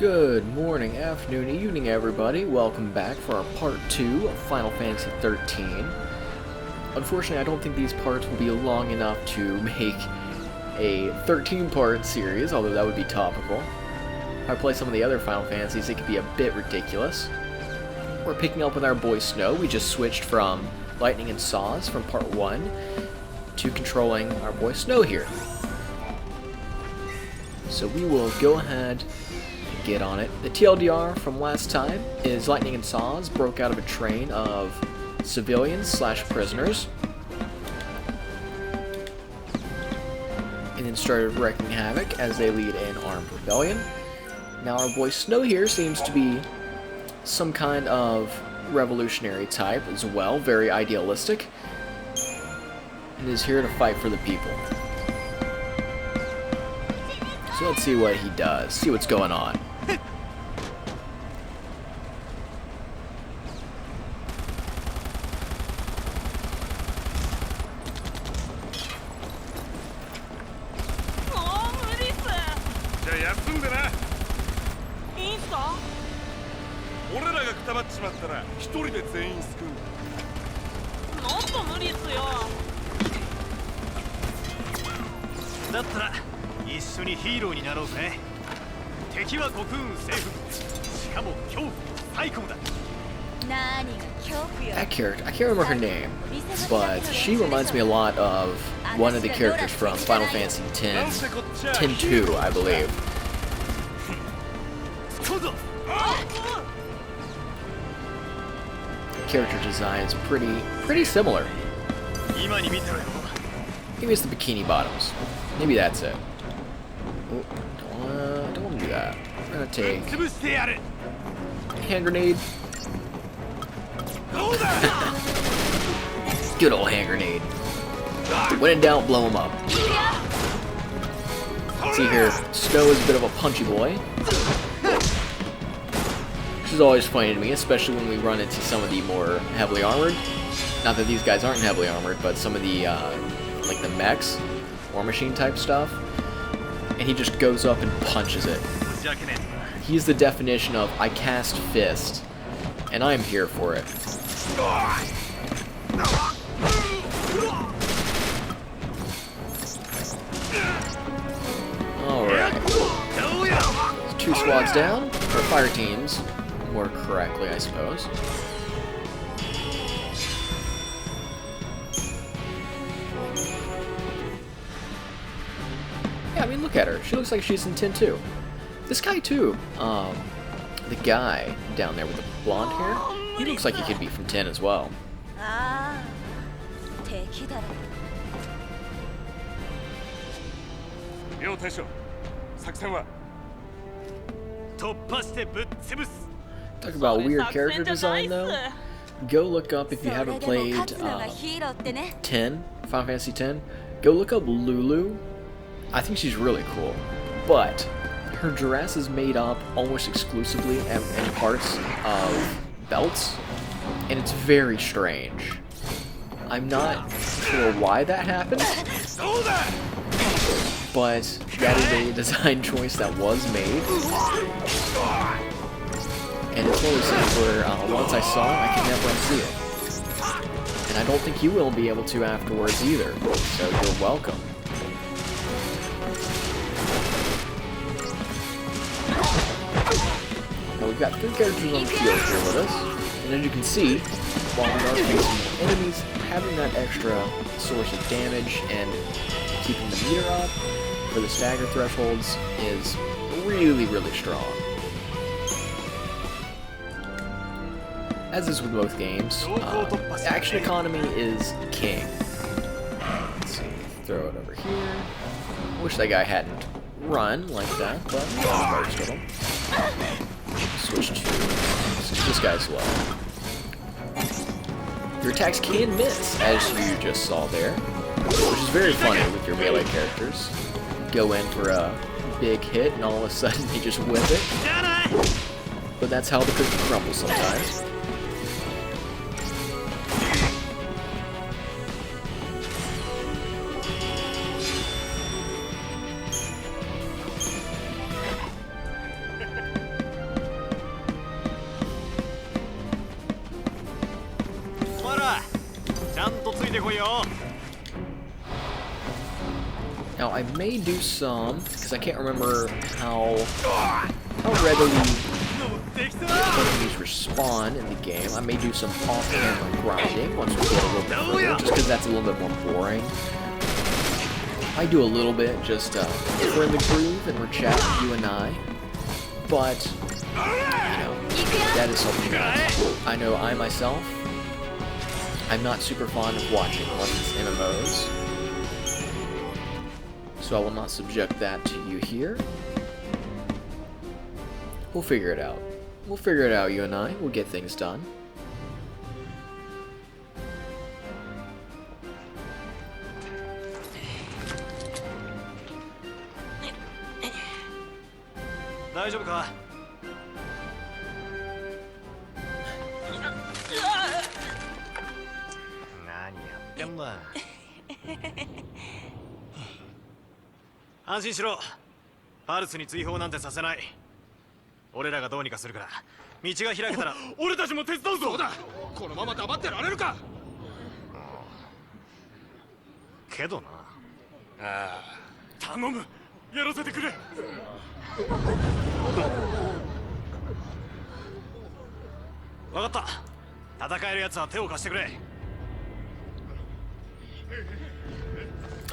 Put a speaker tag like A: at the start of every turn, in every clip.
A: Good morning, afternoon, evening, everybody. Welcome back for our part 2 of Final Fantasy 13. Unfortunately, I don't think these parts will be long enough to make a 13-part series, although that would be topical. If I play some of the other Final Fantasies, it could be a bit ridiculous. We're picking up with our boy Snow. We just switched from Lightning and Saws from part 1 to controlling our boy Snow here. So we will go ahead and get on it. The TLDR from last time is Lightning and Saws broke out of a train of civilians/prisoners and then started wreaking havoc as they lead an armed rebellion. Now our boy Snow here seems to be some kind of revolutionary type as well, very idealistic, and is here to fight for the people. So let's see what he does, see what's going on. That character, I can't remember her name, but she reminds me a lot of one of the characters from Final Fantasy X, 10-2, I believe. Character design is pretty similar. Maybe it's the bikini bottoms. Maybe that's it. Oh, don't want to do that. I'm gonna take hand grenade. Good old hand grenade. When in doubt, blow him up. Let's see here. Snow is a bit of a punchy boy. Which is always funny to me, especially when we run into some of the more heavily armored. Not that these guys aren't heavily armored, but some of the, like the mechs, War Machine type stuff. And he just goes up and punches it. He's the definition of, I cast fist, and I'm here for it. Alright. Two squads down, or fire teams, more correctly, I suppose. Yeah, I mean, look at her. She looks like she's in 10-2. This guy, too, the guy down there with the blonde hair, he looks like he could be from 10 as well. Talk about weird character design, though. Go look up, if you haven't played 10, Final Fantasy X, go look up Lulu. I think she's really cool, but her dress is made up almost exclusively in parts of belts, and it's very strange. I'm not sure why that happened, but that is a design choice that was made. And it's one of those things where once I saw it, I could never unsee it. And I don't think you will be able to afterwards either, so you're welcome. Now we've got 3 characters on the field here with us, and as you can see, while we are facing enemies, having that extra source of damage and keeping the meter up for the stagger thresholds is really, really strong. As is with both games, action economy is king. Let's see, throw it over here. Wish that guy hadn't run like that, but most of them. Switch to this guy's low. Your attacks can miss, as you just saw there, which is very funny with your melee characters. Go in for a big hit, and all of a sudden they just whip it. But that's how the cookie crumbles sometimes. Now I may do some, because I can't remember how readily enemies respawn in the game. I may do some off-camera grinding once we get a little bit further, just because that's a little bit more boring. I do a little bit, just if we're in the groove and we're chatting, you and I. But, you know, that is something that I know I myself, I'm not super fond of watching unless it's MMOs. So I will not subject that to you here. We'll figure it out. We'll figure it out, you and I. We'll get things done.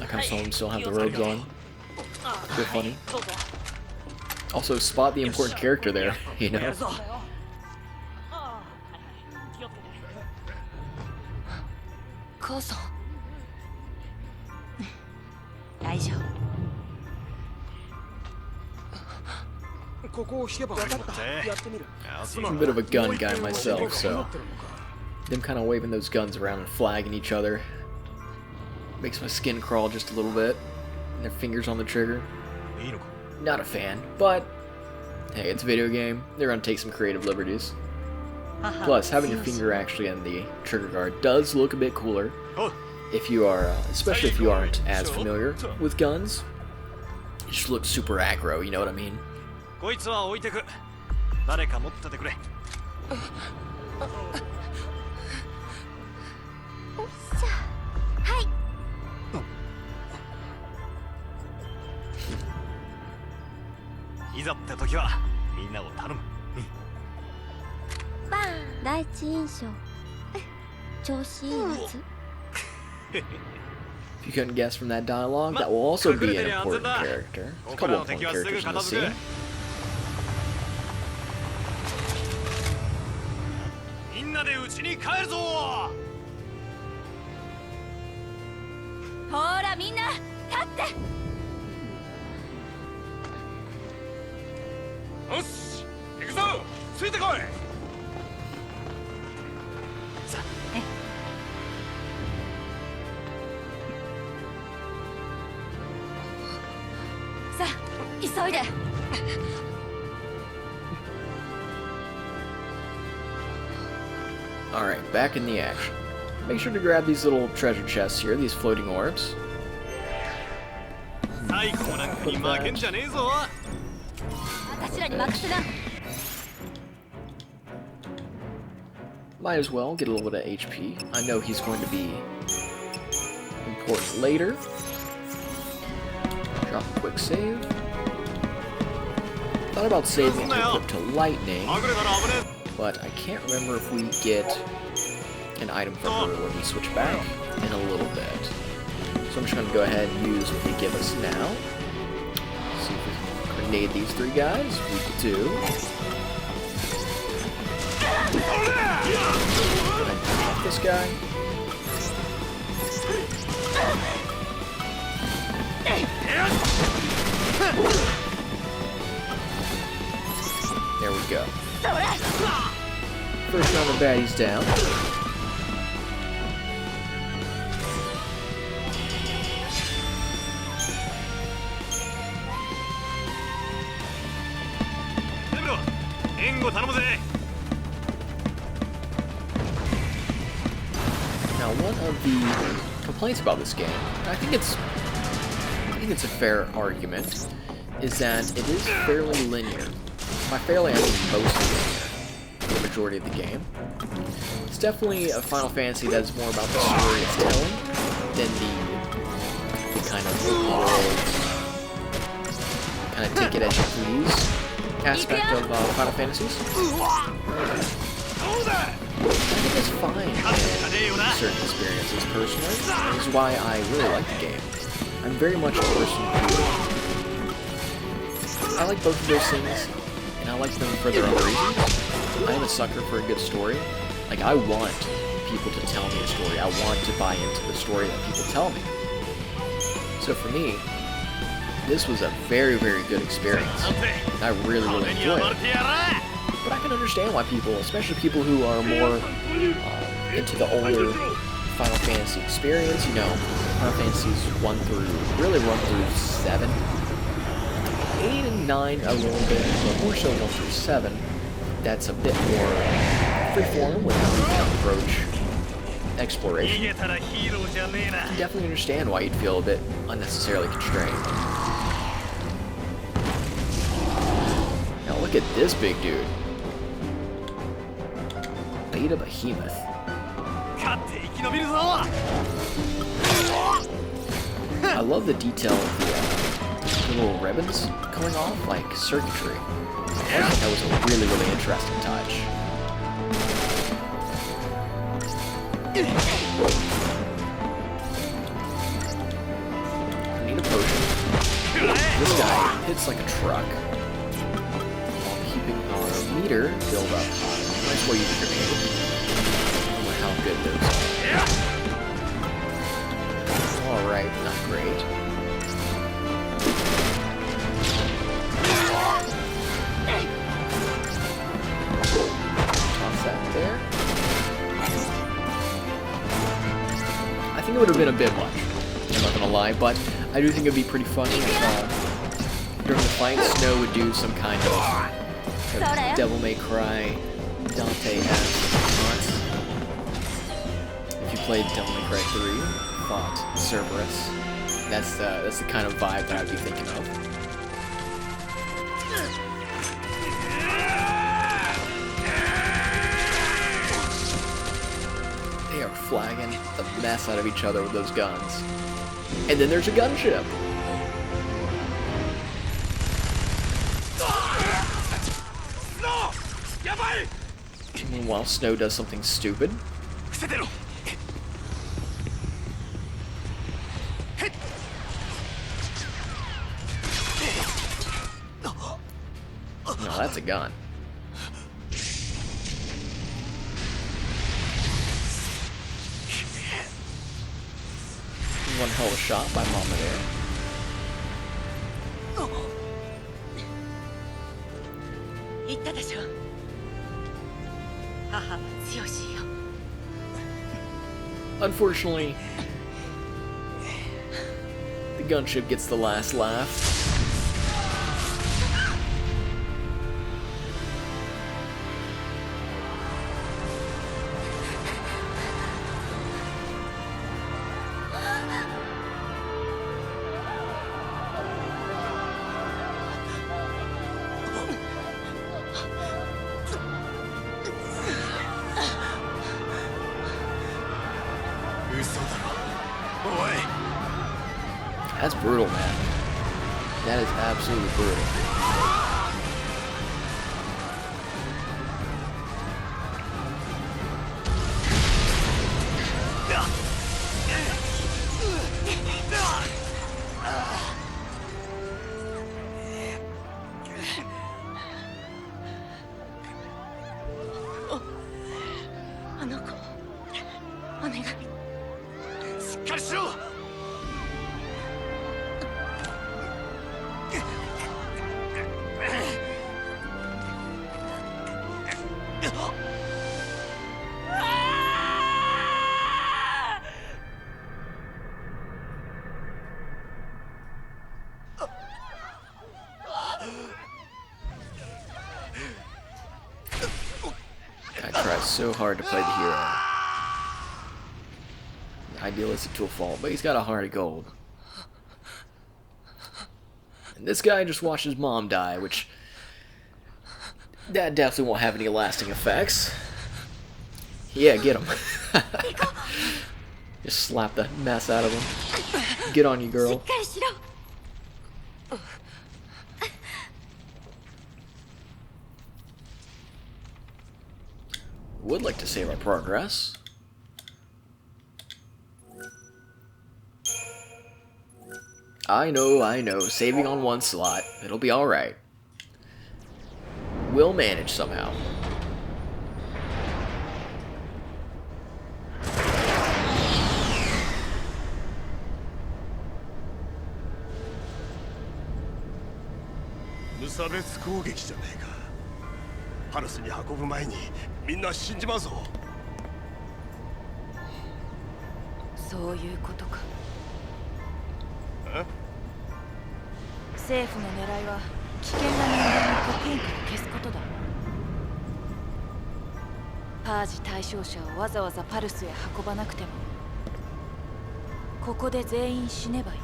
A: I kind of saw him still have the robes on. A bit funny. Also, spot the important character there, you know? I'm a bit of a gun guy myself, so them kind of waving those guns around and flagging each other makes my skin crawl just a little bit. And their fingers on the trigger. Not a fan, but hey, it's a video game. They're gonna take some creative liberties. Plus, having your finger actually on the trigger guard does look a bit cooler. If you are, especially if you aren't as familiar with guns, it just looks super aggro. You know what I mean? If you couldn't guess from that dialogue, that will also be an important character. There's a couple of important characters in the scene. Alright, back in the action. Make sure to grab these little treasure chests here, these floating orbs. Might as well get a little bit of HP. I know he's going to be important later. Drop a quick save. Thought about saving to equip to lightning, but I can't remember if we get an item from her when we switch back in a little bit. So I'm just going to go ahead and use what they give us now. See if we can grenade these three guys. We do. Pop this guy. There we go. First round of baddies down. Now, one of the complaints about this game, I think it's a fair argument, is that it is fairly linear. By fairly, I mean mostly linear. The majority of the game. It's definitely a Final Fantasy that's more about the story it's telling than the kind of open world, kind of take it as you please aspect of Final Fantasies. I think it's fine in certain experiences personally, and this is why I really like the game. I'm very much a person who I like both of those things, and I like them for their own reasons. I am a sucker for a good story. Like, I want people to tell me a story. I want to buy into the story that people tell me. So for me, this was a very, very good experience. And I really, really enjoyed it. But I can understand why people, especially people who are more into the older Final Fantasy experience, you know, Final Fantasies 1 through 7. 8 and 9 a little bit, but more so 1 through 7. That's a bit more freeform with how you can approach exploration. I can definitely understand why you'd feel a bit unnecessarily constrained. Now look at this big dude. Beta Behemoth. I love the detail of the little ribbons coming off, like circuitry. I think that was a really, really interesting touch. I need a potion. This guy hits like a truck while keeping our meter filled up high. Nice way you grenade. I don't know how good those are. Alright, not great. Toss that there. I think it would have been a bit much, I'm not gonna lie, but I do think it would be pretty funny if during the fight, Snow would do some kind of Devil May Cry, Dante-esque taunts. If you played Devil May Cry 3, fought Cerberus, that's the kind of vibe that I'd be thinking of. They are flagging the mess out of each other with those guns. And then there's a gunship. Meanwhile, Snow does something stupid. No, that's a gun. One hell of a shot by Mama there. Unfortunately, the gunship gets the last laugh. That's brutal, man. That is absolutely brutal. I try so hard to play the hero. Idealistic to a fault, but he's got a heart of gold. And this guy just watched his mom die, which That definitely won't have any lasting effects. Yeah, get him. Just slap the mess out of him. Get on you, girl. Would like to save our progress. I know. Saving on one slot. It'll be alright. We'll manage somehow.
B: misfits 攻撃じゃねえか。パルスに運ぶ前にみんな死んじまうぞ。
C: そういうことか。
B: え？
C: 政府の狙いは危険な人間を国員から消すことだ。パージ対象者をわざわざパルスへ運ばなくても、ここで全員死ねばいい。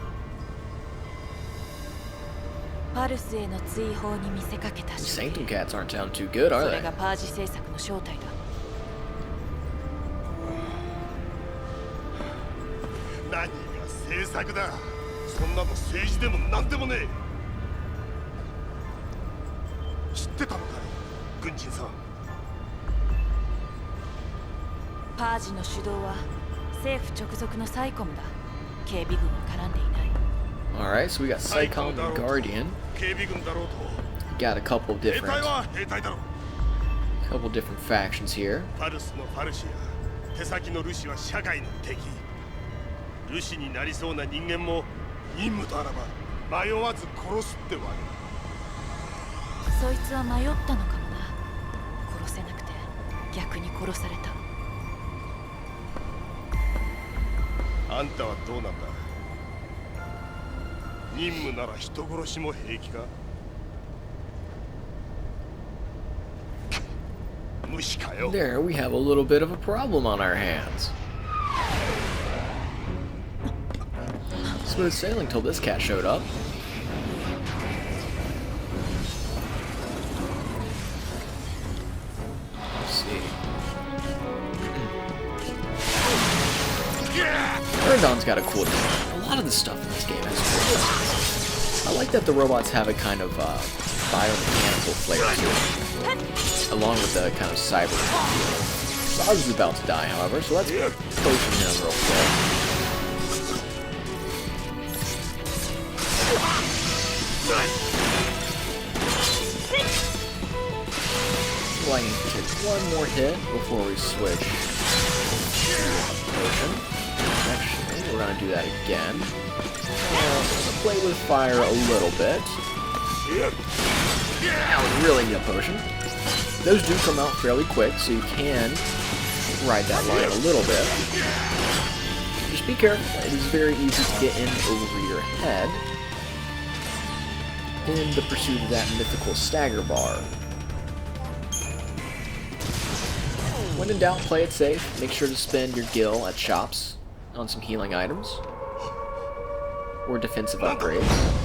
C: パルスへの追放に見せかけたし、
A: Sanctum cats aren't sound too good, are
C: そ
A: they?
C: れがパージ政策の正体だ。
B: 何が政策だ。そんなの政治でも何でもねえ。知ってたのか、軍人さん。
C: パージの主導は政府直属のサイコムだ。警備軍は絡んでいない。
A: Alright, so we got Psycom and Guardian.
B: 警備軍だろうと。
A: Got a couple
B: 兵隊
A: different
B: は兵隊だろう。
A: factions here.
B: パルスのファルシア、手先のルシは社会の敵。ルシになりそうな人間も任務とあらば迷わず殺すってわけ。
C: そいつは迷ったのかもな。殺せなくて逆に殺された。
B: あんたはどうなんだ。任務なら人殺しも平気か。無視かよ。
A: There, we have a little bit of a problem on our hands. Smooth sailing till this cat showed up. Let's see. Erdon's got a cool design. A lot of the stuff in this game has cool designs. I like that the robots have a kind of biomechanical flair to it, along with the kind of cyber feel. Bog's about to die, however, so let's potion him real quick. Well, I need to take one more hit before we switch to potion. Actually, we're gonna do that again. Play with fire a little bit. Now we really need a potion. Those do come out fairly quick, so you can ride that line a little bit. Just be careful. It is very easy to get in over your head in the pursuit of that mythical stagger bar. When in doubt, play it safe. Make sure to spend your gil at shops on some healing items or defensive upgrades.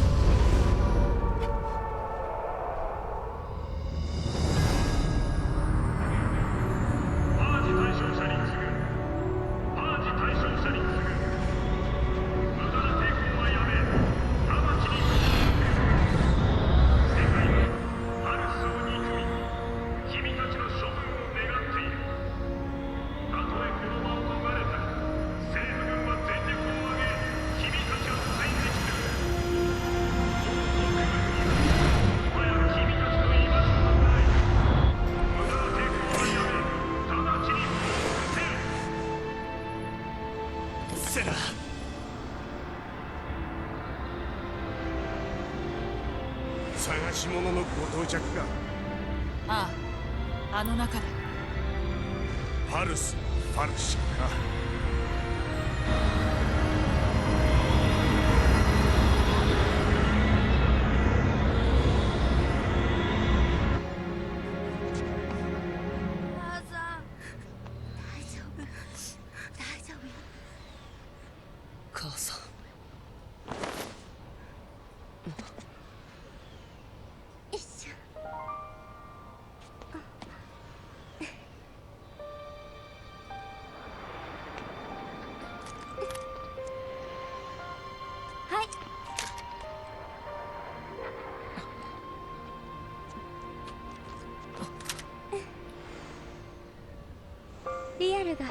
D: ルが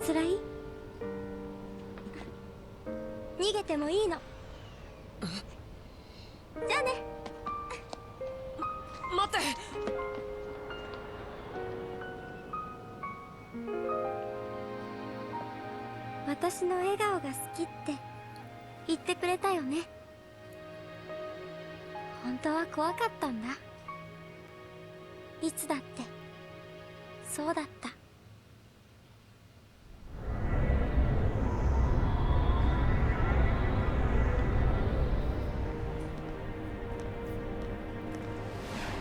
D: 辛い？逃げてもいいの。じゃあね。
E: 待って。
D: 私の笑顔が好きって言ってくれたよね。本当は怖かったんだ。いつだってそうだった。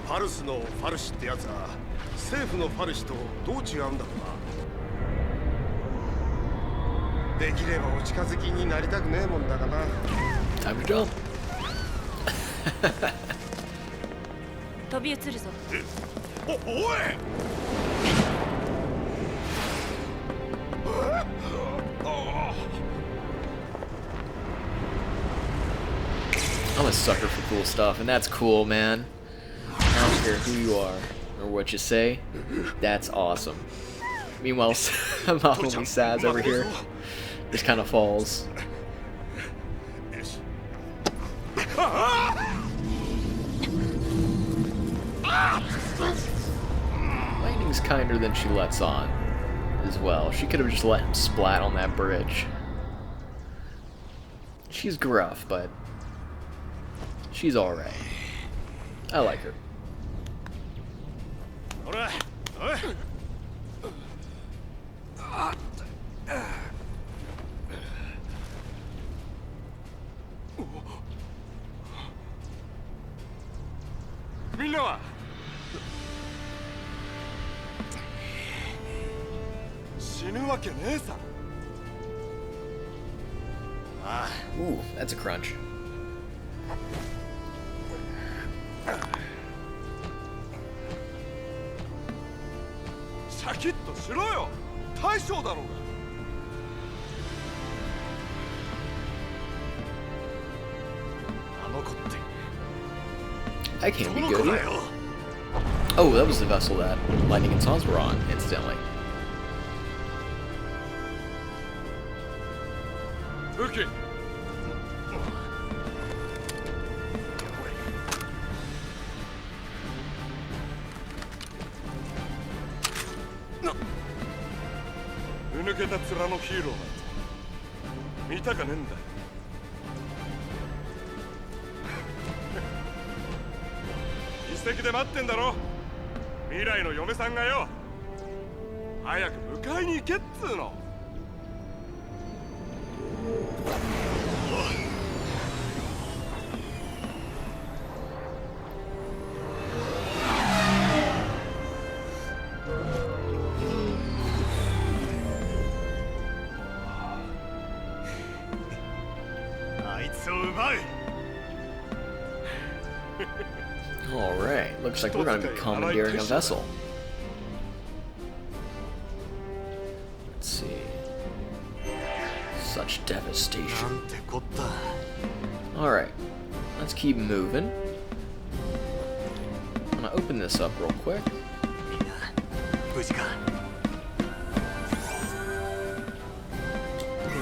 B: ファルスのファルシってやつは政府のファルシとどう違うんだろうな。できればお近づきになりたくねえもんだがな。
A: Time to jump.
C: 飛び移るぞ。
B: おい。
A: I'm a sucker for cool stuff, and that's cool, man. I don't care who you are or what you say. That's awesome. Meanwhile, Mahoney Saz over here just kind of falls. Lightning's kinder than she lets on as well. She could have just let him splat on that bridge. She's gruff, but she's alright. I like her. Ooh, that's a crunch.
B: シャキッとしろよ。大将だろうが。あの子って
A: I can't be good. Oh, that was the vessel that Lightning and Sans were on, incidentally.
B: 武器。抜けた面のヒーローなんて見たかねえんだ。遺跡で待ってんだろ。未来の嫁さんがよ。早く迎えに行けっつうの。
A: Alright, looks like we're going to be commandeering a vessel. Let's see. Such devastation. Alright, let's keep moving. I'm going to open this up real quick. We're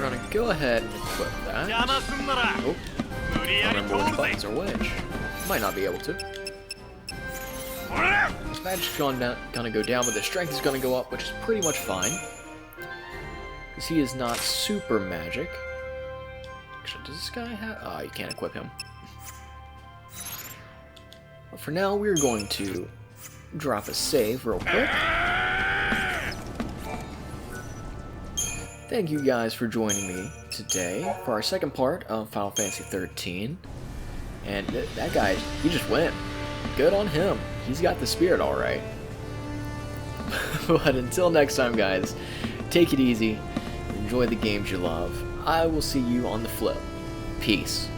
A: going to go ahead and equip that. Oh, I don't remember which buttons are which. Might not be able to. His magic's gonna go down, but the strength is gonna go up, which is pretty much fine. Because he is not super magic. Actually, does this guy have... Oh, you can't equip him. But for now, we're going to drop a save real quick. Thank you guys for joining me today for our second part of Final Fantasy 13. And that guy, he just went. Good on him. He's got the spirit alright. But until next time, guys, take it easy. Enjoy the games you love. I will see you on the flip. Peace.